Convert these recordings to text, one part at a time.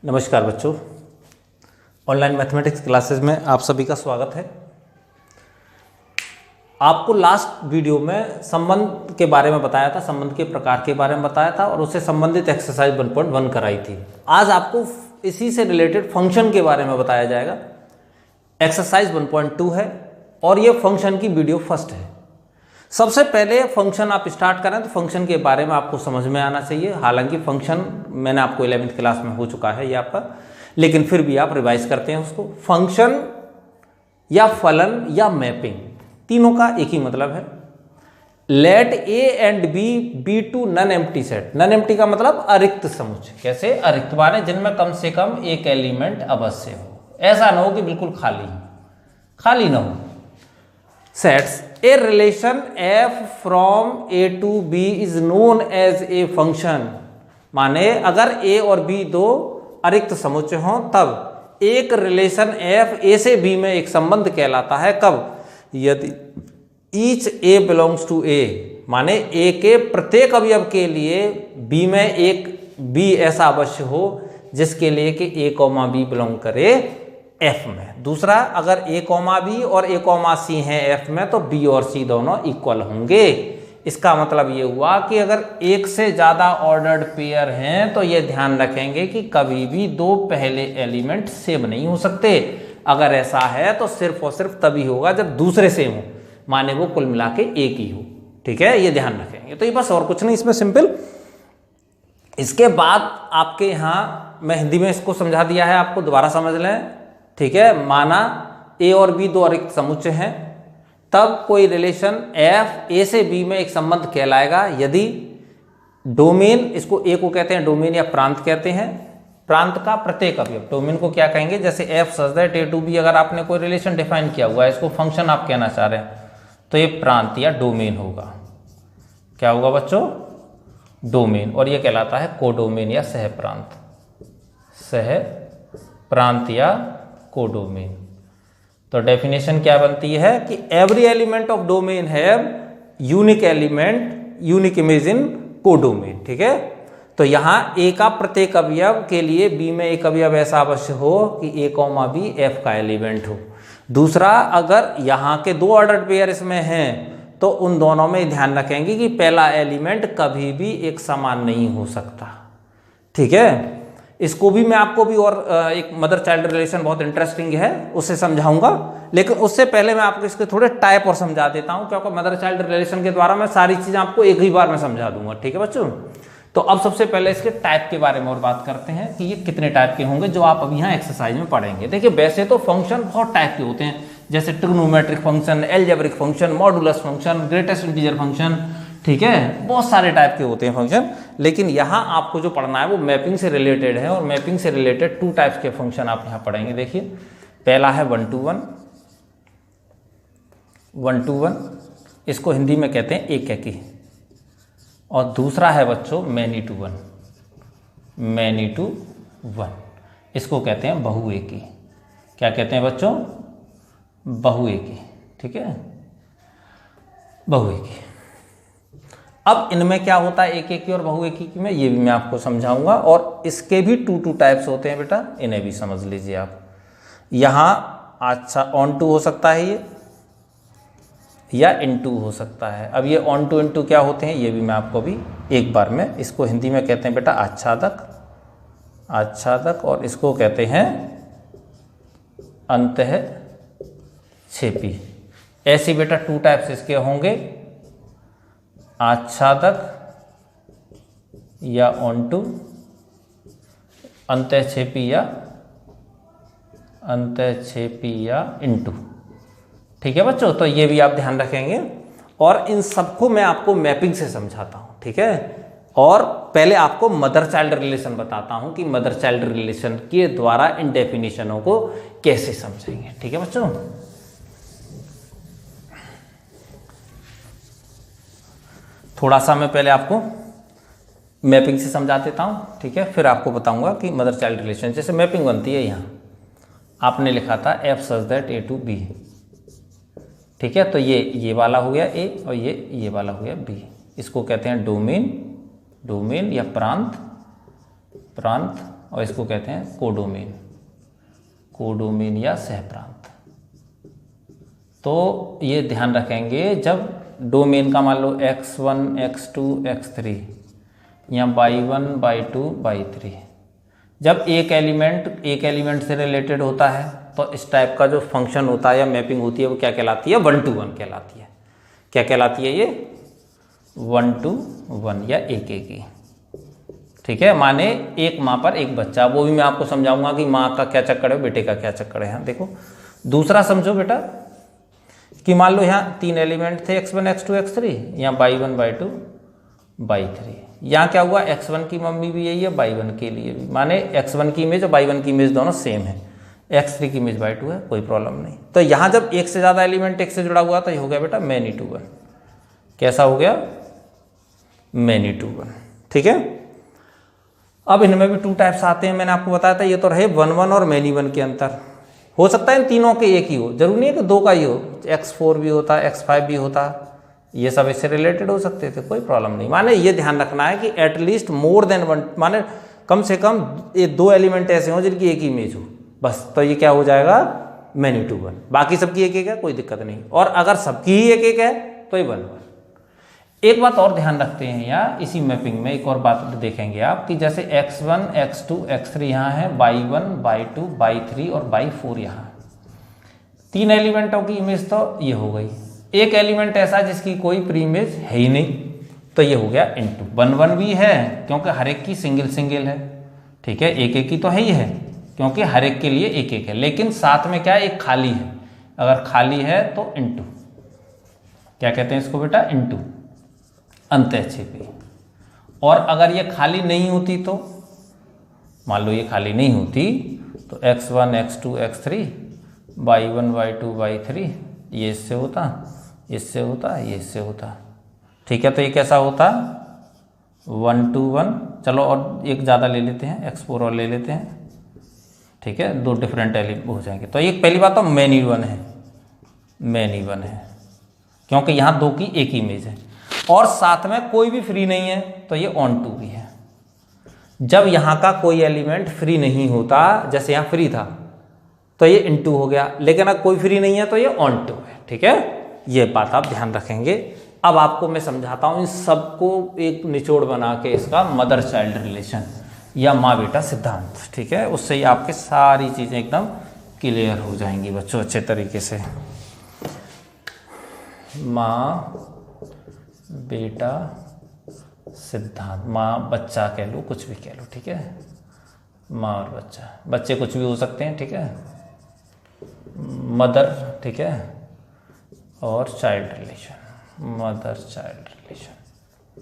नमस्कार बच्चों, online mathematics classes में आप सभी का स्वागत है। आपको लास्ट वीडियो में संबंध के बारे में बताया था, संबंध के प्रकार के बारे में बताया था और उससे संबंधित एक्सरसाइज 1.1 कराई थी। आज आपको इसी से रिलेटेड फंक्शन के बारे में बताया जाएगा। एक्सरसाइज 1.2 है और ये फंक्शन की वीडियो फर्स्ट है। सबसे पहले फंक्शन आप स्टार्ट करें तो फंक्शन के बारे में आपको समझ में आना चाहिए। हालांकि फंक्शन मैंने आपको 11वीं क्लास में हो चुका है ये आपका, लेकिन फिर भी आप रिवाइज करते हैं उसको। फंक्शन या फलन या मैपिंग तीनों का एक ही मतलब है। Let A and B be two non empty set. Non empty का मतलब अरिक्त समुच्चय। कैसे? अरिक्त माने जिनमें कम से कम एक एलिमेंट अवश्य हो। ऐसा ना हो कि बिल्कुल खाली ना हो। Sets a relation F from A to B is known as a function. माने अगर ए और बी दो अरिक्त समुच्चय हों तब एक रिलेशन एफ ए से बी में एक संबंध कहलाता है। कब? यदि ईच ए बिलोंग्स टू ए, माने ए के प्रत्येक अवयव के लिए बी में एक बी ऐसा अवश्य हो जिसके लिए कि ए कॉमा बी बिलोंग करे एफ में। दूसरा, अगर ए कॉमा बी और ए कॉमा सी हैं एफ में तो बी और सी दोनों इक्वल होंगे। इसका मतलब ये हुआ कि अगर एक से ज्यादा ऑर्डर्ड पेयर हैं तो ये ध्यान रखेंगे कि कभी भी दो पहले एलिमेंट सेम नहीं हो सकते। अगर ऐसा है तो सिर्फ और सिर्फ तभी होगा जब दूसरे सेम हो, माने वो कुल मिला के एक ही हो। ठीक है, ये ध्यान रखेंगे। तो ये बस और कुछ नहीं इसमें, सिंपल। इसके बाद आपके यहाँ मैं हिंदी में इसको समझा दिया है, आपको दोबारा समझ लें। ठीक है, माना ए और बी दो अरिक्त समुच्चय हैं, तब कोई रिलेशन एफ ए से बी में एक संबंध कहलाएगा यदि डोमेन, इसको ए को कहते हैं डोमेन या प्रांत कहते हैं, प्रांत का प्रत्येक अवयव। डोमेन को क्या कहेंगे? जैसे F such that A to B, अगर आपने कोई रिलेशन डिफाइन किया हुआ है, इसको फंक्शन आप कहना चाह रहे हैं, तो ये प्रांत या डोमेन होगा। क्या होगा बच्चों? डोमेन। और ये कहलाता है कोडोमेन या सह प्रांत या कोडोमेन। तो डेफिनेशन क्या बनती है कि every element of domain have unique element, unique image in codomain. ठीक है, तो यहां ए का प्रत्येक अवयव के लिए बी में एक अवयव ऐसा अवश्य हो कि ए कॉमा बी एफ का एलिमेंट हो। दूसरा, अगर यहां के दो ऑर्डर्ड पेयर इसमें हैं तो उन दोनों में ध्यान रखेंगे कि पहला एलिमेंट कभी भी एक समान नहीं हो सकता। ठीक है, इसको भी मैं आपको भी और एक मदर चाइल्ड रिलेशन बहुत इंटरेस्टिंग है, उससे समझाऊंगा। लेकिन उससे पहले मैं आपको इसके थोड़े टाइप और समझा देता हूं, क्योंकि मदर चाइल्ड रिलेशन के द्वारा मैं सारी चीजें आपको एक ही बार में समझा दूंगा। ठीक है बच्चों, तो अब सबसे पहले इसके टाइप के बारे में और बात करते हैं कि ये कितने टाइप के होंगे जो आप अभी यहाँ एक्सरसाइज में पढ़ेंगे। देखिए, वैसे तो फंक्शन बहुत टाइप के होते हैं, जैसे trigonometric function, algebraic function, modulus function, greatest integer function. ठीक है, बहुत सारे टाइप के होते हैं फंक्शन। लेकिन यहाँ आपको जो पढ़ना है वो मैपिंग से रिलेटेड है, और मैपिंग से रिलेटेड टू टाइप्स के फंक्शन आप यहाँ पढ़ेंगे। देखिए, पहला है 1 to 1, इसको हिंदी में कहते हैं एक एकी। और दूसरा है बच्चों मैनी टू वन, इसको कहते हैं बहुएकी। क्या कहते हैं बच्चों? बहुएकी। ठीक है, बहुएकी। अब इनमें क्या होता है एक एकी और बहुएकी में, ये भी मैं आपको समझाऊंगा। और इसके भी टू टाइप्स होते हैं बेटा, इन्हें भी समझ लीजिए आप। यहां अच्छा ऑन टू हो सकता है ये, या इनटू हो सकता है। अब ये ऑन टू इनटू क्या होते हैं ये भी मैं आपको भी एक बार में, इसको हिंदी में कहते हैं बेटा आच्छादक, और इसको कहते हैं अंतःक्षेपी। ऐसे बेटा टू टाइप्स इसके होंगे, आच्छादक या ऑन टू, अंतःक्षेपी या इनटू। ठीक है बच्चों, तो ये भी आप ध्यान रखेंगे। और इन सबको मैं आपको मैपिंग से समझाता हूं। ठीक है, और पहले आपको मदर चाइल्ड रिलेशन बताता हूं कि मदर चाइल्ड रिलेशन के द्वारा इन डेफिनेशनों को कैसे समझेंगे। ठीक है बच्चों, थोड़ा सा मैं पहले आपको मैपिंग से समझा देता हूं। ठीक है, फिर आपको बताऊंगा कि मदर चाइल्ड रिलेशन जैसे मैपिंग बनती है। यहां आपने लिखा था F such that A to B. ठीक है, तो ये वाला हो गया ए और ये वाला हो गया बी। इसको कहते हैं डोमेन या प्रांत और इसको कहते हैं कोडोमेन, कोडोमेन या सहप्रांत। तो ये ध्यान रखेंगे, जब डोमेन का मान लो x1, x2, x3 या y1, y2, y3, जब एक एलिमेंट से रिलेटेड होता है तो इस टाइप का जो फंक्शन होता है या मैपिंग होती है वो क्या कहलाती है? 1 to 1 कहलाती है। क्या कहलाती है ये? 1 to 1 या एक ही। ठीक है, माने एक माँ पर एक बच्चा। वो भी मैं आपको समझाऊंगा कि माँ का क्या चक्कर है, बेटे का क्या चक्कर है। देखो दूसरा समझो बेटा कि मान लो यहाँ 3 एलिमेंट थे x1, x2, x3, यहाँ y1, y2, y3। यहाँ क्या हुआ? x1 की मम्मी भी यही है, y1 के लिए भी, माने x1 की इमेज और y1 की इमेज दोनों सेम है, x3 की इमेज y2 है, कोई प्रॉब्लम नहीं। तो यहाँ जब एक से ज़्यादा एलिमेंट एक से जुड़ा हुआ तो ये हो गया बेटा मैनी टू वन। कैसा हो गया? Many to one. ठीक है, अब इनमें भी 2 टाइप्स आते हैं, मैंने आपको बताया था। ये तो रहे 1 1 और मैनी वन के अंतर। हो सकता है इन तीनों के एक ही हो, जरूरी नहीं है कि 2 का ही हो, x4 भी होता, x5 भी होता, ये सब इससे रिलेटेड हो सकते थे, कोई प्रॉब्लम नहीं। माने ये ध्यान रखना है कि एटलीस्ट मोर देन 1, माने कम से कम ये 2 एलिमेंट ऐसे हों जिनकी एक ही इमेज हो, बस। तो ये क्या हो जाएगा? Many to one. बाकी सबकी एक एक है, कोई दिक्कत नहीं। और अगर सबकी ही एक एक है तो ये 1 1। एक बात और ध्यान रखते हैं यहाँ, इसी मैपिंग में एक और बात देखेंगे आप कि जैसे x1, x2, x3 यहाँ है, y1, y2, y3 और y4 यहाँ। 3 एलिमेंटों की इमेज तो ये हो गई। एक एलिमेंट ऐसा जिसकी कोई प्री इमेज है ही नहीं, तो ये हो गया इनटू 1 1 भी है क्योंकि हर एक की सिंगल सिंगल है। ठीक है, एक एक की तो है ही है क्योंकि हर एक के लिए एक एक है, लेकिन साथ में क्या है? एक खाली है। अगर खाली है तो इनटू, क्या कहते हैं इसको बेटा? इनटू, अंतःक्षेपी। और अगर ये खाली नहीं होती तो मान लो ये खाली नहीं होती तो x1, x2, x3, y1, y2, y3 ये इससे होता, इससे होता, ये इससे होता। ठीक है, तो ये कैसा होता? 1 to 1। चलो और एक ज़्यादा ले लेते हैं, x4 और ले लेते हैं। ठीक है, 2 डिफरेंट एलिमेंट हो जाएंगे। तो ये पहली बात तो मैनी वन है, मैनी वन है क्योंकि यहाँ 2 की एक ही इमेज है और साथ में कोई भी फ्री नहीं है, तो ये ऑन टू भी है। जब यहाँ का कोई एलिमेंट फ्री नहीं होता, जैसे यहाँ फ्री था तो ये इनटू हो गया, लेकिन अगर कोई फ्री नहीं है तो ये ऑन टू है। ठीक है, ये बात आप ध्यान रखेंगे। अब आपको मैं समझाता हूँ इन सबको एक निचोड़ बना के, इसका मदर चाइल्ड रिलेशन या माँ बेटा सिद्धांत। ठीक है, उससे ही आपके सारी चीज़ें एकदम क्लियर हो जाएंगी बच्चों अच्छे तरीके से। माँ बेटा सिद्धांत, माँ बच्चा कह लो, कुछ भी कह लो। ठीक है, माँ और बच्चा, बच्चे कुछ भी हो सकते हैं। ठीक है, मदर, ठीक है, और child relation, mother child relation.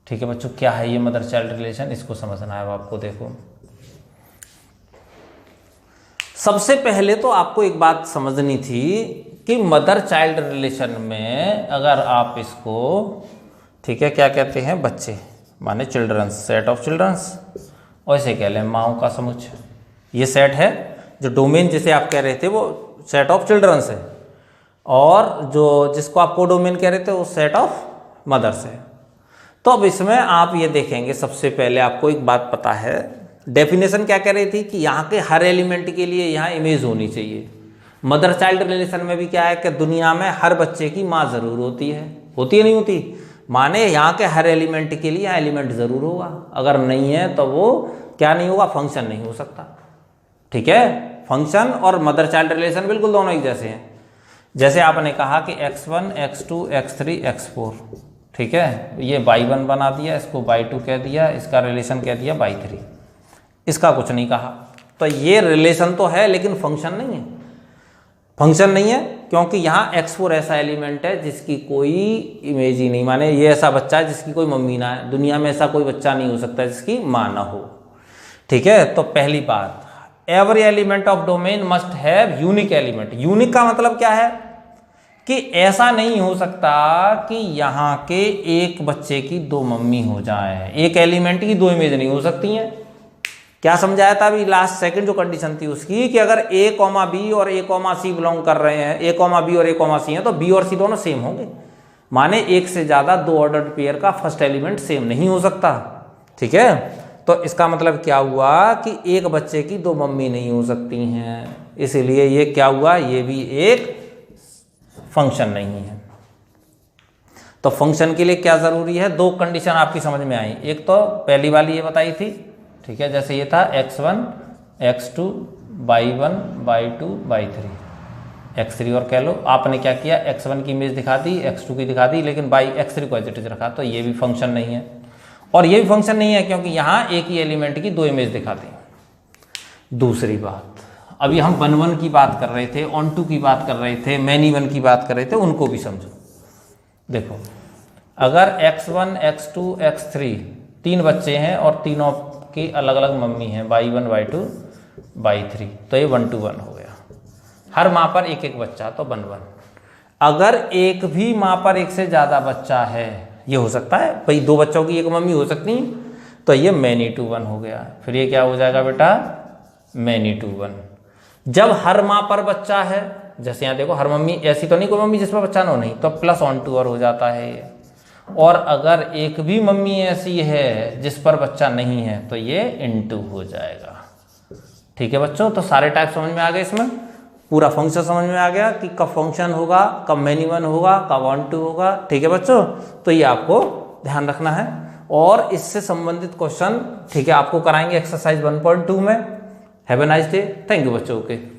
ठीक है बच्चों, क्या है ये मदर चाइल्ड रिलेशन? इसको समझना है आपको। देखो सबसे पहले तो आपको एक बात समझनी थी कि मदर चाइल्ड रिलेशन में अगर आप इसको, ठीक है, क्या कहते हैं? बच्चे माने चिल्ड्रंस, सेट ऑफ चिल्ड्रंस, और इसे कह लें माओ का समुच्चय। ये सेट है, जो डोमेन जिसे आप कह रहे थे वो सेट ऑफ चिल्ड्रंस है, और जो जिसको आप कोडोमेन कह रहे थे वो सेट ऑफ मदर्स है। तो अब इसमें आप ये देखेंगे, सबसे पहले आपको एक बात पता है, डेफिनेशन क्या कह रही थी कि यहाँ के हर एलिमेंट के लिए यहाँ इमेज होनी चाहिए। मदर चाइल्ड रिलेशन में भी क्या है कि दुनिया में हर बच्चे की माँ जरूर होती है नहीं होती? माने यहाँ के हर एलिमेंट के लिए यहाँ एलिमेंट जरूर होगा, अगर नहीं है तो वो क्या नहीं होगा? फंक्शन नहीं हो सकता। ठीक है, फंक्शन और मदर चाइल्ड रिलेशन बिल्कुल दोनों एक जैसे हैं। जैसे आपने कहा कि x1, x2, x3, x4, ठीक है, ये y1 बना दिया, इसको y2 कह दिया, इसका रिलेशन कह दिया y3, इसका कुछ नहीं कहा। तो ये रिलेशन तो है लेकिन फंक्शन नहीं है। फंक्शन नहीं है क्योंकि यहाँ x4 ऐसा एलिमेंट है जिसकी कोई इमेज ही नहीं, माने ये ऐसा बच्चा है जिसकी कोई मम्मी ना है। दुनिया में ऐसा कोई बच्चा नहीं हो सकता जिसकी माँ ना हो। ठीक है, तो पहली बात, every element of domain must have unique element. Unique का मतलब क्या है कि ऐसा नहीं हो सकता कि यहाँ के एक बच्चे की 2 मम्मी हो जाए, एक एलिमेंट की 2 इमेज नहीं हो सकती हैं। क्या समझाया था अभी लास्ट सेकंड जो कंडीशन थी उसकी, कि अगर a, b और a, c बिलोंग कर रहे हैं, a, b और a, c हैं, तो b और c दोनों सेम होंगे। माने एक से ज़्यादा 2 ऑर्डर्ड पेयर का फर्स्ट एलिमेंट सेम नहीं हो सकता। ठीक है, तो इसका मतलब क्या हुआ कि एक बच्चे की दो मम्मी नहीं हो सकती हैं, इसीलिए ये क्या हुआ, ये भी एक फंक्शन नहीं है। तो फंक्शन के लिए क्या ज़रूरी है, दो कंडीशन आपकी समझ में आई। एक तो पहली वाली ये बताई थी, ठीक है, जैसे ये था x1 x2 y1 y2 y3 x3 और कह लो। आपने क्या किया, x1 की इमेज दिखा दी, x2 की दिखा दी, लेकिन x3 को एज इट इज रखा, तो ये भी फंक्शन नहीं है। और ये भी फंक्शन नहीं है क्योंकि यहाँ एक ही एलिमेंट की दो इमेज दिखा दी। दूसरी बात, अभी हम 1 1 की बात कर रहे थे, ऑन 2 की बात कर रहे थे, मैनी 1 की बात कर रहे थे, उनको भी समझो। देखो, अगर x1 x2 x3 तीन बच्चे हैं और तीनों की अलग अलग मम्मी हैं, y1 y2 y3, तो ये 1 to 1 हो गया। हर माँ पर एक एक बच्चा, तो 1 1। अगर एक भी माँ पर एक से ज़्यादा बच्चा है, ये हो सकता है भाई, दो बच्चों की एक मम्मी हो सकती है, तो ये मैनी टू 1 हो गया। फिर ये क्या हो जाएगा बेटा, मैनी टू 1। जब हर माँ पर बच्चा है, जैसे यहाँ देखो, हर मम्मी ऐसी तो नहीं कोई मम्मी जिस पर बच्चा ना हो, नहीं, तो प्लस ऑन टू और हो जाता है ये। और अगर एक भी मम्मी ऐसी है जिस पर बच्चा नहीं है, तो ये इनटू हो जाएगा। ठीक है बच्चों, तो सारे टाइप समझ में आ गए, इसमें पूरा फंक्शन समझ में आ गया कि कब फंक्शन होगा, कब मैनी 1 होगा, कब ऑन टू होगा। ठीक है बच्चों, तो ये आपको ध्यान रखना है। और इससे संबंधित क्वेश्चन, ठीक है, आपको कराएंगे एक्सरसाइज 1.2 में। Have a nice day, thank you बच्चों, ओके।